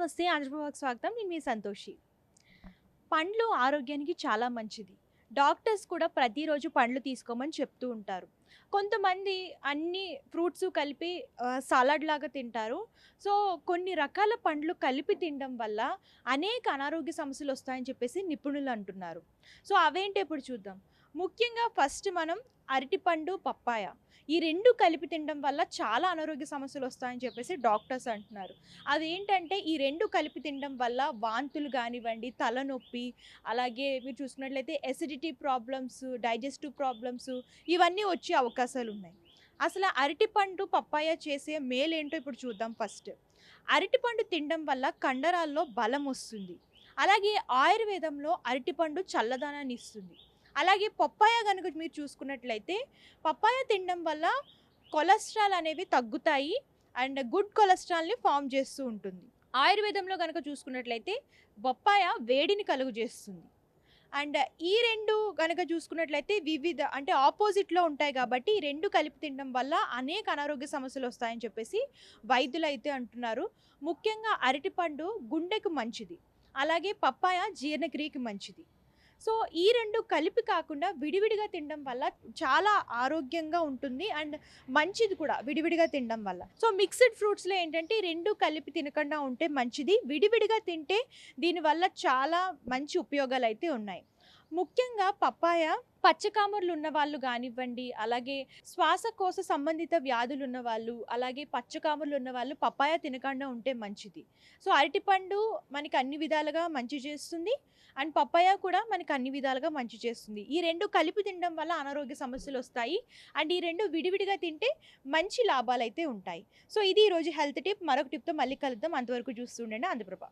నమస్తే. ఆంధ్రప్రభకి స్వాగతం. నేను మీ సంతోషి. పండ్లు ఆరోగ్యానికి చాలా మంచిది. డాక్టర్స్ కూడా ప్రతిరోజు పండ్లు తీసుకోమని చెప్తూ ఉంటారు. కొంతమంది అన్ని ఫ్రూట్సు కలిపి సలాడ్ లాగా తింటారు. సో, కొన్ని రకాల పండ్లు కలిపి తినడం వల్ల అనేక అనారోగ్య సమస్యలొస్తాయని చెప్పేసి నిపుణులు అంటున్నారు. సో, అవేంటో ఇప్పుడు చూద్దాం. ముఖ్యంగా ఫస్ట్ మనం అరటిపండు, పప్పాయ ఈ 2 కలిపి తినడం వల్ల చాలా అనారోగ్య సమస్యలొస్తాయని చెప్పేసి డాక్టర్స్ అంటున్నారు. అదేంటంటే ఈ 2 కలిపి తినడం వల్ల వాంతులు గానివ్వండి, తలనొప్పి, అలాగే మీరు చూసుకున్నట్లయితే ఎసిడిటీ ప్రాబ్లమ్స్, డైజెస్టివ్ ప్రాబ్లమ్స్ ఇవన్నీ వచ్చే అవకాశాలున్నాయి. అసలు అరటిపండు, పప్పాయ చేసే మేలేంటో ఇప్పుడు చూద్దాం ఫస్ట్. అరటిపండు తినడం వల్ల కండరాల్లో బలమొస్తుంది. అలాగే ఆయుర్వేదంలో అరటిపండు చల్లదనాన్ని ఇస్తుంది. అలాగే పప్పాయ గనుక మీరు చూసుకున్నట్లయితే పప్పాయ తినడం వల్ల కొలెస్ట్రాల్ అనేవి తగ్గుతాయి అండ్ గుడ్ కొలెస్ట్రాల్‌ని ఫార్మ్ చేస్తూ ఉంటుంది. ఆయుర్వేదంలో గనుక చూసుకున్నట్లయితే పప్పాయ వేడిని కలుగజేస్తుంది. అండ్ ఈ 2 గనక చూసుకున్నట్లయితే వివిధ అంటే ఆపోజిట్‌లో ఉంటాయి కాబట్టి ఈ 2 కలిపి తినడం వల్ల అనేక అనారోగ్య సమస్యలొస్తాయని చెప్పేసి వైద్యులైతే అంటున్నారు. ముఖ్యంగా అరటిపండు గుండెకు మంచిది. అలాగే పప్పాయ జీర్ణక్రియకి మంచిది. సో, ఈ 2 కలిపి కాకుండా విడివిడిగా తినడం వల్ల చాలా ఆరోగ్యంగా ఉంటుంది. అండ్ మంచిది కూడా విడివిడిగా తినడం వల్ల. సో, మిక్స్డ్ ఫ్రూట్స్‌లో ఏంటంటే ఈ 2 కలిపి తినకుండా ఉంటే మంచిది. విడివిడిగా తింటే దీనివల్ల చాలా మంచి ఉపయోగాలైతే ఉన్నాయి. ముఖ్యంగా పప్పాయ పచ్చకామర్లు ఉన్నవాళ్ళు గానివ్వండి, అలాగే శ్వాసకోశ సంబంధిత వ్యాధులు ఉన్నవాళ్ళు, అలాగే పచ్చకామర్లు ఉన్నవాళ్ళు పప్పాయ తినకుండా ఉంటే మంచిది. సో, అరటిపండు మనకి అన్ని విధాలుగా మంచి చేస్తుంది. అండ్ పప్పాయ కూడా మనకి అన్ని విధాలుగా మంచి చేస్తుంది. ఈ 2 కలిపి తినడం వల్ల అనారోగ్య సమస్యలొస్తాయి. అండ్ ఈ 2 విడివిడిగా తింటే మంచి లాభాలైతే ఉంటాయి. సో, ఇది ఈరోజు హెల్త్ టిప్. మరొక టిప్‌తో మళ్ళీ కలుద్దాం. అంతవరకు చూస్తూ ఉండండి ఆంధ్రప్రభ.